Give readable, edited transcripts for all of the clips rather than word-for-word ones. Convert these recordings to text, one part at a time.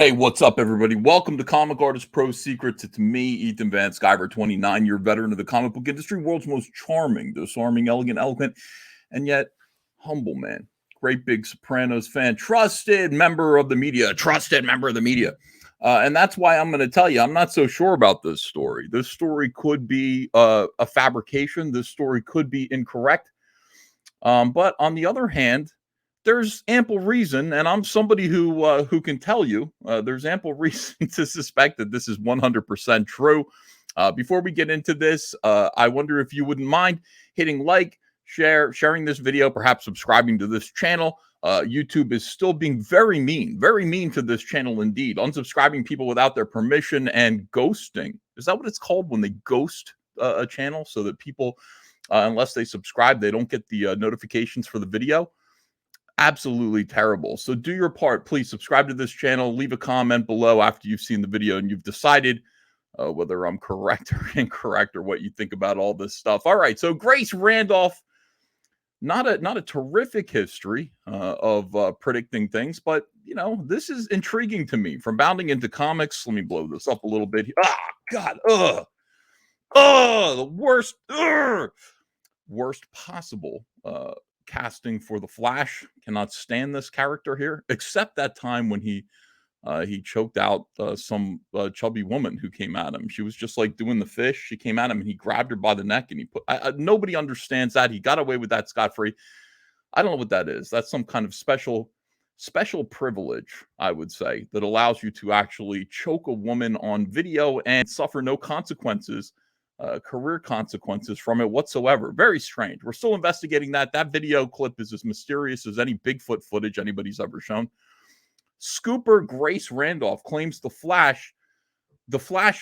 Hey, what's up, everybody? Welcome to Comic Artist Pro Secrets. It's me, Ethan Van Sciver, 29-year veteran of the comic book industry, world's most charming, disarming, elegant, eloquent, and yet humble man. Great big Sopranos fan, trusted member of the media. And that's why I'm going to tell you, I'm not so sure about this story. This story could be a fabrication. This story could be incorrect. But on the other hand, there's ample reason, and I'm somebody who can tell you there's ample reason to suspect that this is 100% true. Before we get into this, I wonder if you wouldn't mind hitting like, sharing this video, perhaps subscribing to this channel. YouTube is still being very mean to this channel indeed, unsubscribing people without their permission and ghosting. Is that what it's called when they ghost a channel so that people, unless they subscribe, they don't get the notifications for the video? Absolutely terrible. So do your part. Please subscribe to this channel. Leave a comment below after you've seen the video and you've decided whether I'm correct or incorrect or what you think about all this stuff. All right. So Grace Randolph, not a terrific history of predicting things, but you know, this is intriguing to me. From bounding into comics, let me blow this up a little bit. God, the worst possible casting for the Flash. Cannot stand this character here, except that time when he choked out some chubby woman who came at him. She was just like doing the fish. She came at him and he grabbed her by the neck and he put. Nobody understands that. He got away with that scot-free. I don't know what that is. That's some kind of special privilege, I would say, that allows you to actually choke a woman on video and suffer no consequences. Career consequences from it whatsoever. Very strange. We're still investigating that. That video clip is as mysterious as any Bigfoot footage anybody's ever shown. Scooper Grace Randolph claims the Flash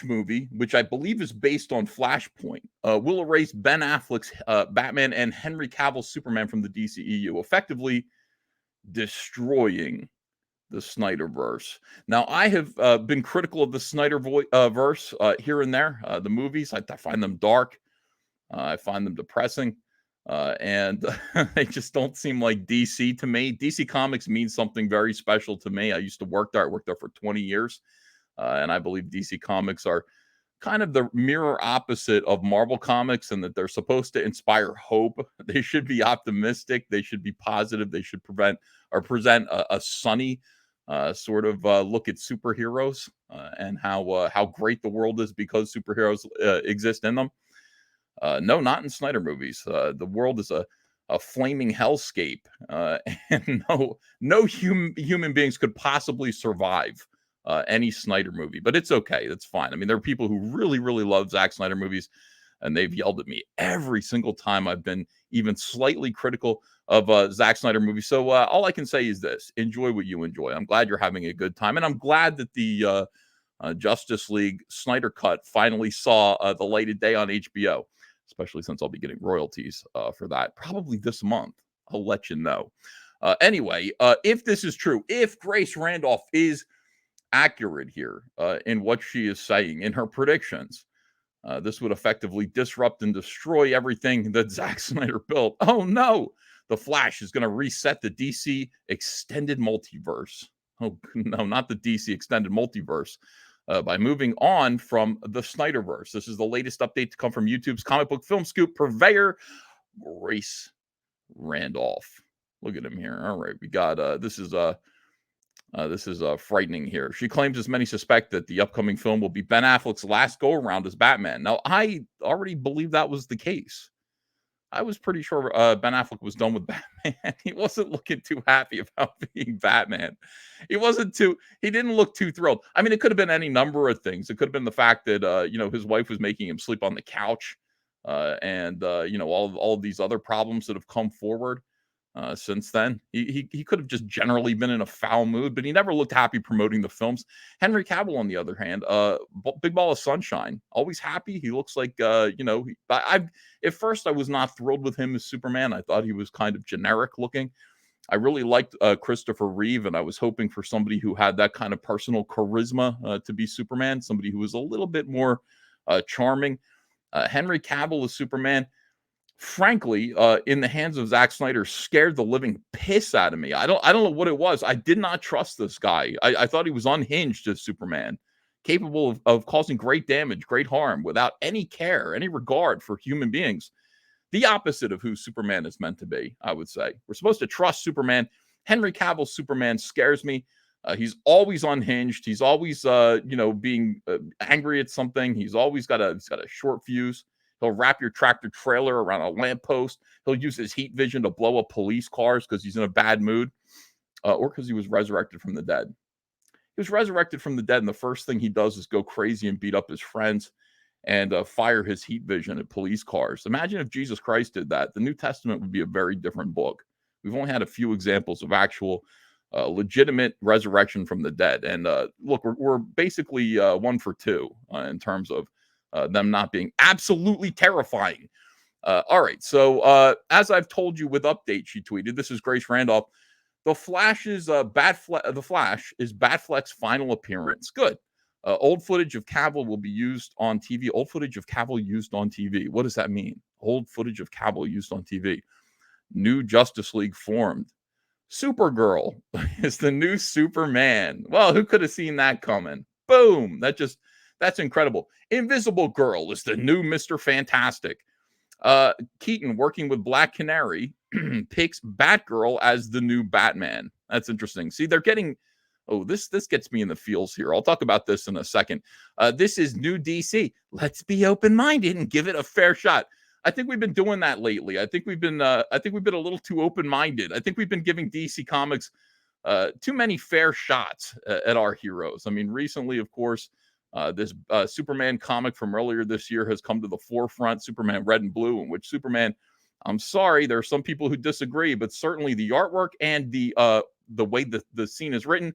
movie, which I believe is based on Flashpoint, will erase Ben Affleck's Batman and Henry Cavill's Superman from the DCEU, effectively destroying the Snyderverse. Now, I have been critical of the Snyderverse here and there. The movies, I find them dark. I find them depressing. And they just don't seem like DC to me. DC Comics means something very special to me. I used to work there. I worked there for 20 years. And I believe DC Comics are kind of the mirror opposite of Marvel Comics, and that they're supposed to inspire hope. They should be optimistic. They should be positive. They should present a sunny sort of look at superheroes and how great the world is because superheroes exist in them. No, not in Snyder movies. The world is a flaming hellscape, and no human beings could possibly survive any Snyder movie. But it's okay. That's fine. I mean, there are people who really, really love Zack Snyder movies, and they've yelled at me every single time I've been even slightly critical of Zack Snyder movies. So all I can say is this: enjoy what you enjoy. I'm glad you're having a good time, and I'm glad that the Justice League Snyder Cut finally saw the light of day on HBO, especially since I'll be getting royalties for that probably this month. I'll let you know. Anyway, if this is true, if Grace Randolph is accurate here in what she is saying in her predictions, this would effectively disrupt and destroy everything that Zack Snyder built. Oh no, the Flash is going to reset the DC extended multiverse. Oh no, not the DC extended multiverse. By moving on from the Snyderverse. This is the latest update to come from YouTube's comic book film scoop purveyor, Grace Randolph. Look at him here. All right, we got this is frightening here. She claims, as many suspect, that the upcoming film will be Ben Affleck's last go around as Batman. Now, I already believe that was the case. I was pretty sure Ben Affleck was done with Batman. He wasn't looking too happy about being Batman. He didn't look too thrilled. I mean, it could have been any number of things. It could have been the fact that, his wife was making him sleep on the couch and all of these other problems that have come forward since then. He could have just generally been in a foul mood, but he never looked happy promoting the films. Henry Cavill, on the other hand, big ball of sunshine, always happy. He looks like, at first I was not thrilled with him as Superman. I thought he was kind of generic looking. I really liked Christopher Reeve, and I was hoping for somebody who had that kind of personal charisma to be Superman, somebody who was a little bit more charming. Henry Cavill as Superman, frankly, in the hands of Zack Snyder, scared the living piss out of me. I don't know what it was. I did not trust this guy. I thought he was unhinged as Superman, capable of causing great damage, great harm, without any care, any regard for human beings. The opposite of who Superman is meant to be, I would say. We're supposed to trust Superman. Henry Cavill's Superman scares me. He's always unhinged. He's always, being angry at something. He's got a short fuse. He'll wrap your tractor trailer around a lamppost. He'll use his heat vision to blow up police cars because he's in a bad mood, or because he was resurrected from the dead. He was resurrected from the dead, and the first thing he does is go crazy and beat up his friends and fire his heat vision at police cars. Imagine if Jesus Christ did that. The New Testament would be a very different book. We've only had a few examples of actual legitimate resurrection from the dead. And look, we're basically 1 for 2 in terms of them not being absolutely terrifying. All right. So as I've told you with updates, she tweeted, this is Grace Randolph. The Flash is Batfleck's final appearance. Good. Old footage of Cavill will be used on TV. Old footage of Cavill used on TV. What does that mean? Old footage of Cavill used on TV. New Justice League formed. Supergirl is the new Superman. Well, who could have seen that coming? Boom. That's incredible. Invisible Girl is the new Mr. Fantastic. Keaton, working with Black Canary, picks Batgirl as the new Batman. That's interesting. See, they're getting... Oh, this gets me in the feels here. I'll talk about this in a second. This is new DC. Let's be open-minded and give it a fair shot. I think we've been doing that lately. I think we've been a little too open-minded. I think we've been giving DC Comics too many fair shots at our heroes. I mean, recently, of course, this Superman comic from earlier this year has come to the forefront, Superman Red and Blue, in which Superman, I'm sorry, there are some people who disagree, but certainly the artwork and the way the scene is written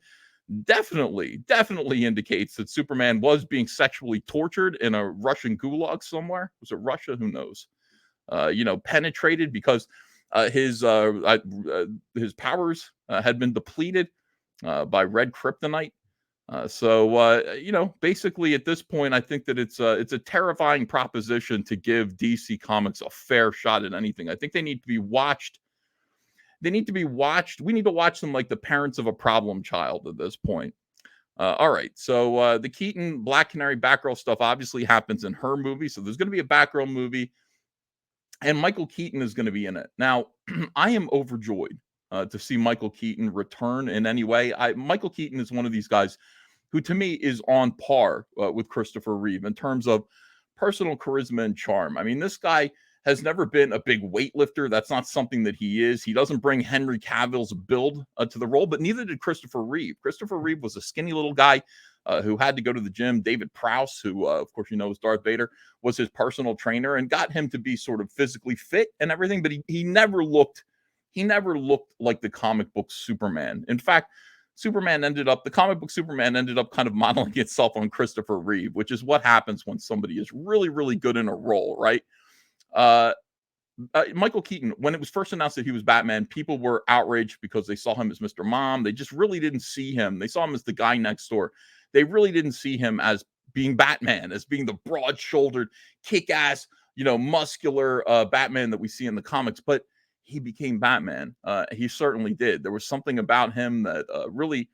definitely indicates that Superman was being sexually tortured in a Russian gulag somewhere. Was it Russia? Who knows? Penetrated because his powers had been depleted by red kryptonite. Basically at this point, I think that it's a terrifying proposition to give DC Comics a fair shot at anything. I think they need to be watched. We need to watch them like the parents of a problem child at this point. All right. So the Keaton Black Canary Batgirl stuff obviously happens in her movie. So there's going to be a Batgirl movie, and Michael Keaton is going to be in it. Now, I am overjoyed to see Michael Keaton return in any way. Michael Keaton is one of these guys who, to me, is on par with Christopher Reeve in terms of personal charisma and charm. I mean, this guy has never been a big weightlifter. That's not something that he is. He doesn't bring Henry Cavill's build to the role, but neither did Christopher Reeve. Christopher Reeve was a skinny little guy who had to go to the gym. David Prowse, who, of course, is Darth Vader, was his personal trainer and got him to be sort of physically fit and everything, but he never looked like the comic book Superman. In fact, the comic book Superman ended up kind of modeling itself on Christopher Reeve, which is what happens when somebody is really, really good in a role, right? Michael Keaton, when it was first announced that he was Batman, people were outraged because they saw him as Mr. Mom. They just really didn't see him. They saw him as the guy next door. They really didn't see him as being Batman, as being the broad-shouldered, kick-ass, muscular Batman that we see in the comics. But he became Batman. He certainly did. There was something about him that really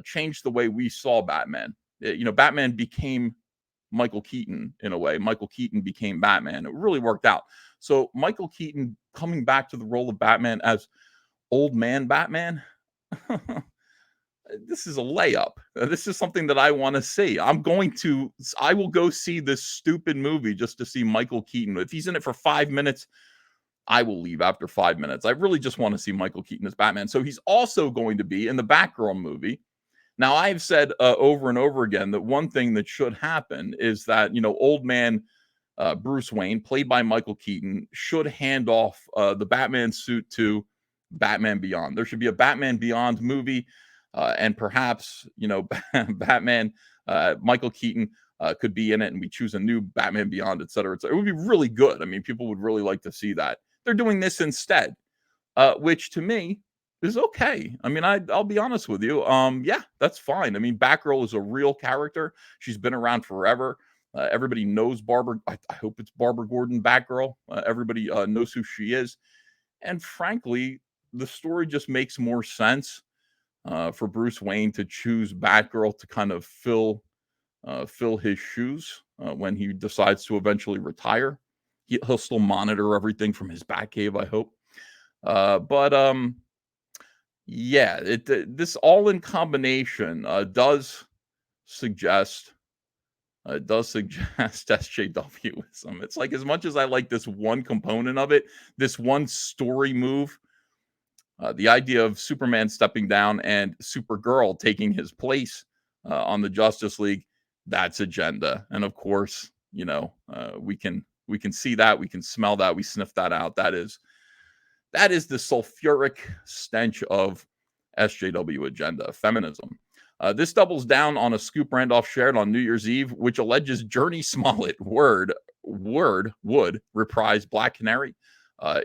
changed the way we saw Batman. Batman became Michael Keaton in a way. Michael Keaton became Batman. It really worked out. So Michael Keaton coming back to the role of Batman as old man Batman, this is a layup. This is something that I want to see. I will go see this stupid movie just to see Michael Keaton. If he's in it for 5 minutes, I will leave after 5 minutes. I really just want to see Michael Keaton as Batman. So he's also going to be in the Batgirl movie. Now, I've said over and over again that one thing that should happen is that, old man Bruce Wayne, played by Michael Keaton, should hand off the Batman suit to Batman Beyond. There should be a Batman Beyond movie, and perhaps, Batman, Michael Keaton could be in it, and we choose a new Batman Beyond, et cetera, et cetera. It would be really good. I mean, people would really like to see that. They're doing this instead, which to me is okay. I mean, I'll be honest with you. Yeah, that's fine. I mean, Batgirl is a real character. She's been around forever. Everybody knows Barbara. I hope it's Barbara Gordon, Batgirl. Everybody knows who she is. And frankly, the story just makes more sense for Bruce Wayne to choose Batgirl to kind of fill his shoes when he decides to eventually retire. He'll still monitor everything from his Batcave, I hope. But yeah, this all in combination suggest does suggest SJWism. It's like, as much as I like this one component of it, this one story move, the idea of Superman stepping down and Supergirl taking his place on the Justice League, that's agenda. And of course, we can see that, we can smell that, we sniff that out. That is the sulfuric stench of SJW agenda, feminism. This doubles down on a scoop Randolph shared on New Year's Eve, which alleges Journey Smollett would reprise Black Canary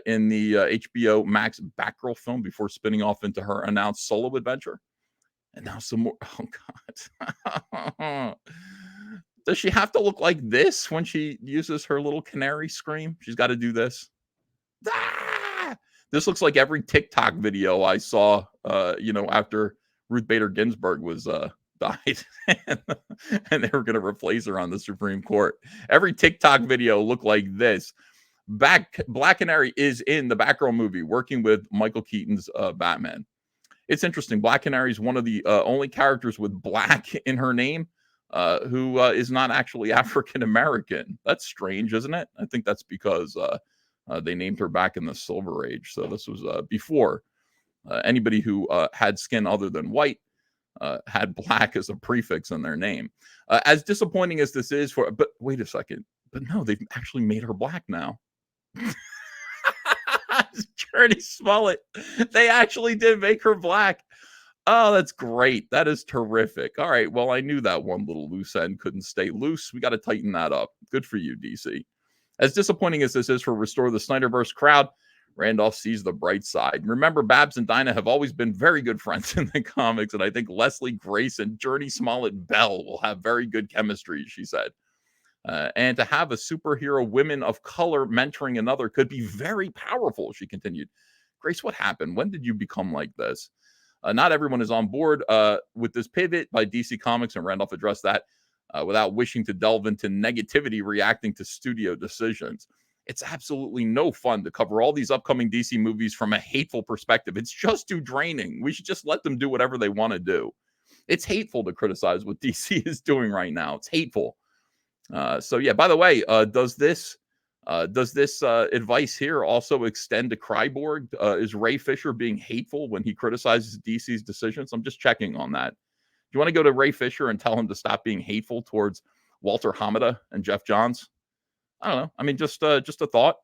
in the HBO Max Batgirl film before spinning off into her announced solo adventure. And now some more. Oh, God. Does she have to look like this when she uses her little canary scream? She's got to do this. Ah! This looks like every TikTok video I saw, after Ruth Bader Ginsburg was died, and they were going to replace her on the Supreme Court. Every TikTok video looked like this. Black Canary is in the Batgirl movie, working with Michael Keaton's Batman. It's interesting. Black Canary is one of the only characters with black in her name who is not actually African American. That's strange, isn't it? I think that's because they named her back in the Silver Age. So this was before anybody who had skin other than white had black as a prefix in their name. As disappointing as this is but wait a second. But no, they've actually made her black now. Journey Smollett. They actually did make her black. Oh, that's great. That is terrific. All right. Well, I knew that one little loose end couldn't stay loose. We got to tighten that up. Good for you, DC. As disappointing as this is for Restore the Snyderverse crowd, Randolph sees the bright side. Remember, Babs and Dinah have always been very good friends in the comics, and I think Leslie Grace and Journey Smollett Bell will have very good chemistry, she said. And to have a superhero women of color mentoring another could be very powerful, she continued. Grace, what happened? When did you become like this? Not everyone is on board with this pivot by DC Comics, and Randolph addressed that without wishing to delve into negativity reacting to studio decisions. It's absolutely no fun to cover all these upcoming DC movies from a hateful perspective. It's just too draining. We should just let them do whatever they want to do. It's hateful to criticize what DC is doing right now. It's hateful. So yeah, by the way, does this advice here also extend to Kryborg? Is Ray Fisher being hateful when he criticizes DC's decisions? I'm just checking on that. Do you want to go to Ray Fisher and tell him to stop being hateful towards Walter Hamada and Jeff Johns? I don't know. I mean, just a thought.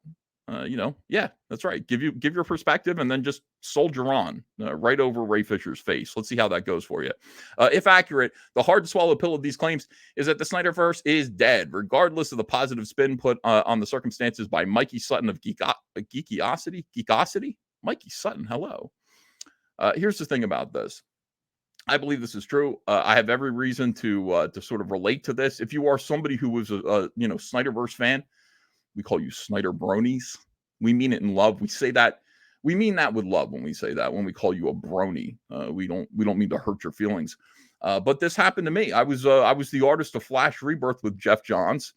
Yeah, that's right. Give your perspective and then just soldier on right over Ray Fisher's face. Let's see how that goes for you. If accurate, the hard to swallow pill of these claims is that the Snyderverse is dead, regardless of the positive spin put on the circumstances by Mikey Sutton of Geekosity. Mikey Sutton, hello. Here's the thing about this. I believe this is true. I have every reason to sort of relate to this. If you are somebody who was a Snyderverse fan, we call you Snyder bronies. We mean it in love. We say that. We mean that with love when we say that. When we call you a brony, we don't mean to hurt your feelings. But this happened to me. I was the artist of Flash Rebirth with Jeff Johns.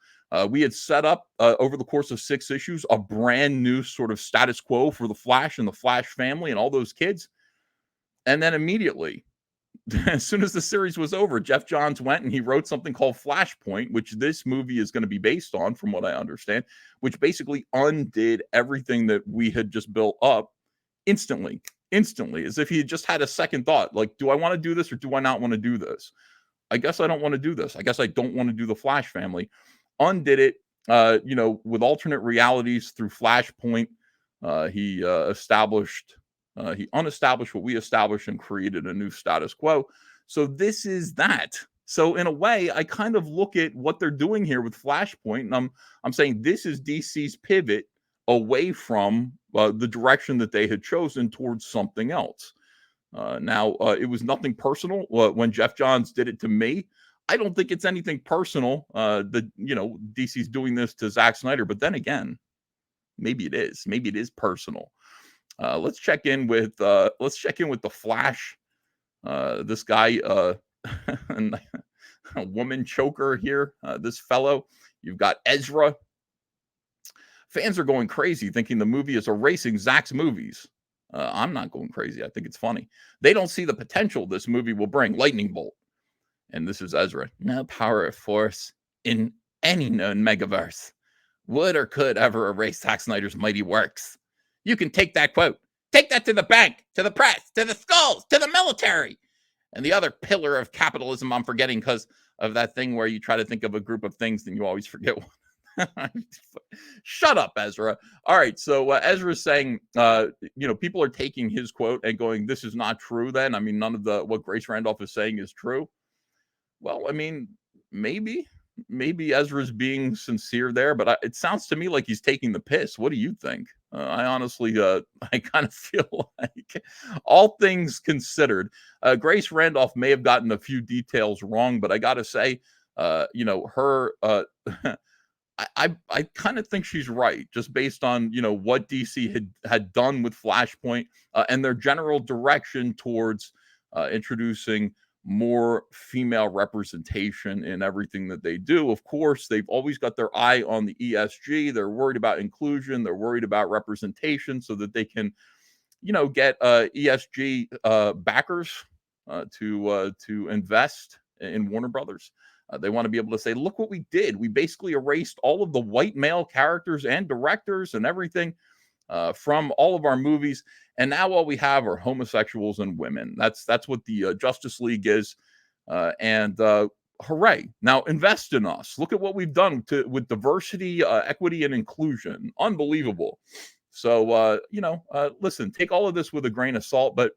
We had set up over the course of 6 issues a brand new sort of status quo for the Flash and the Flash family and all those kids. And then immediately, as soon as the series was over, Jeff Johns went and he wrote something called Flashpoint, which this movie is going to be based on, from what I understand, which basically undid everything that we had just built up instantly, as if he had just had a second thought. Like, do I want to do this or do I not want to do this? I guess I don't want to do this. I guess I don't want to do the Flash family. Undid it, with alternate realities through Flashpoint. He unestablished what we established and created a new status quo. So this is that. So in a way, I kind of look at what they're doing here with Flashpoint, and I'm saying this is DC's pivot away from the direction that they had chosen towards something else. Now, it was nothing personal when Jeff Johns did it to me. I don't think it's anything personal. DC's doing this to Zack Snyder, but then again, maybe it is. Maybe it is personal. Let's check in with the Flash. This guy, a woman choker here. This fellow. You've got Ezra. Fans are going crazy thinking the movie is erasing Zack's movies. I'm not going crazy. I think it's funny. They don't see the potential this movie will bring. Lightning bolt. And this is Ezra. No power of force in any known megaverse would or could ever erase Zack Snyder's mighty works. You can take that quote. Take that to the bank, to the press, to the skulls, to the military. And the other pillar of capitalism I'm forgetting because of that thing where you try to think of a group of things and you always forget one. Shut up, Ezra. All right, so Ezra's saying, people are taking his quote and going, this is not true then. I mean, none of what Grace Randolph is saying is true. Well, I mean, maybe Ezra's being sincere there, but it sounds to me like he's taking the piss. What do you think? I honestly, I kind of feel like, all things considered, Grace Randolph may have gotten a few details wrong, but I got to say, her, I kind of think she's right, just based on what DC had done with Flashpoint and their general direction towards introducing more female representation in everything that they do. Of course, they've always got their eye on the ESG. They're worried about inclusion. They're worried about representation so that they can, get ESG backers to invest in Warner Brothers. They want to be able to say, look what we did. We basically erased all of the white male characters and directors and everything from all of our movies. And now all we have are homosexuals and women. That's what the Justice League is. And hooray. Now invest in us. Look at what we've done with diversity, equity, and inclusion. Unbelievable. So, listen, take all of this with a grain of salt. But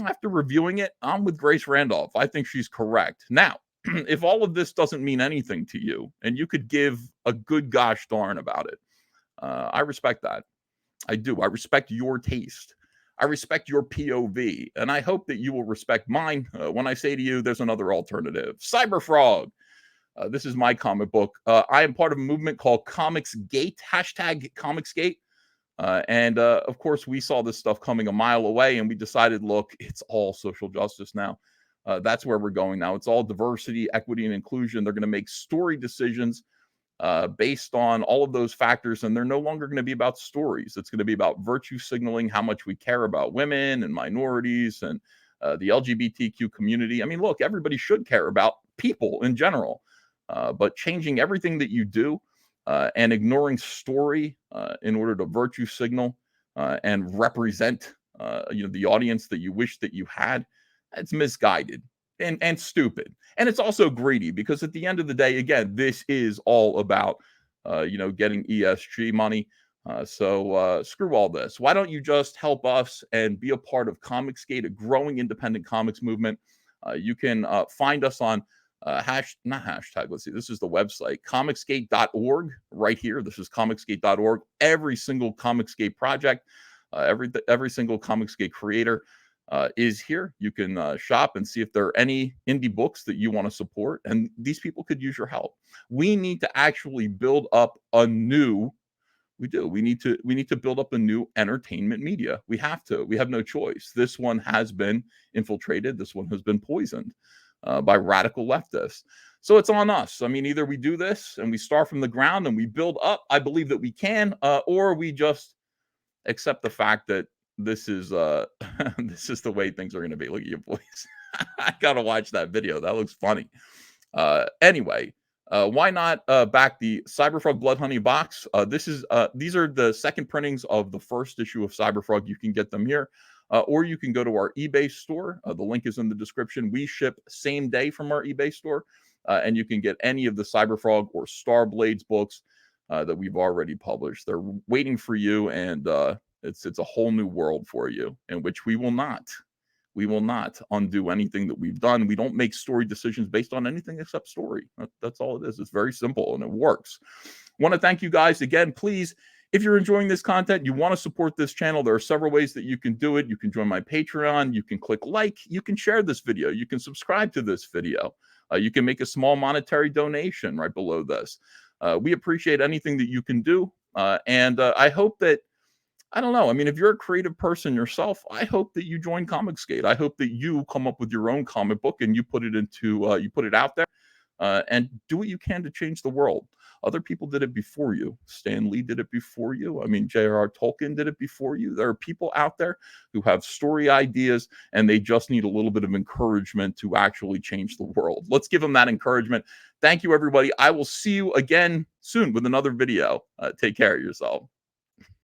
after reviewing it, I'm with Grace Randolph. I think she's correct. Now, if all of this doesn't mean anything to you and you could give a good gosh darn about it, I respect that. I do. I respect your taste. I respect your POV. And I hope that you will respect mine when I say to you, there's another alternative. Cyberfrog. This is my comic book. I am part of a movement called ComicsGate, #ComicsGate. And of course, we saw this stuff coming a mile away and we decided, look, it's all social justice now. That's where we're going now. It's all diversity, equity, and inclusion. They're going to make story decisions based on all of those factors, and they're no longer going to be about stories. It's going to be about virtue signaling, how much we care about women and minorities and the LGBTQ community. I mean, look, everybody should care about people in general, but changing everything that you do and ignoring story in order to virtue signal and represent, the audience that you wish that you had, it's misguided and stupid. And it's also greedy because at the end of the day, again, this is all about, getting ESG money. So screw all this. Why don't you just help us and be a part of ComicsGate, a growing independent comics movement? You can find us on not hashtag. Let's see. This is the website, comicsgate.org right here. This is comicsgate.org. Every single ComicsGate project, every single ComicsGate creator is here. You can shop and see if there are any indie books that you want to support. And these people could use your help. We need to actually build up a new, we need to build up a new entertainment media. We have to. We have no choice. This one has been infiltrated. This one has been poisoned by radical leftists. So it's on us. I mean, either we do this and we start from the ground and we build up. I believe that we can, or we just accept the fact that this is this is the way things are going to be. Look at your boys. I gotta watch that video. That looks funny. Anyway, why not back the Cyberfrog Blood Honey box? These are the second printings of the first issue of Cyberfrog. You can get them here, or you can go to our eBay store. The link is in the description. We ship same day from our eBay store, and you can get any of the Cyberfrog or Starblades books that we've already published. They're waiting for you, and it's a whole new world for you in which we will not undo anything that we've done. We don't make story decisions based on anything except story. That's all it is. It's very simple and it works. Want to thank you guys again. Please, if you're enjoying this content, you want to support this channel, there are several ways that you can do it. You can join my Patreon. You can click like. You can share this video. You can subscribe to this video. You can make a small monetary donation right below this. We appreciate anything that you can do. And I hope that, I don't know. I mean, if you're a creative person yourself, I hope that you join Comicsgate. I hope that you come up with your own comic book and you put it into, you put it out there, and do what you can to change the world. Other people did it before you. Stan Lee did it before you. I mean, J.R.R. Tolkien did it before you. There are people out there who have story ideas and they just need a little bit of encouragement to actually change the world. Let's give them that encouragement. Thank you, everybody. I will see you again soon with another video. Take care of yourself.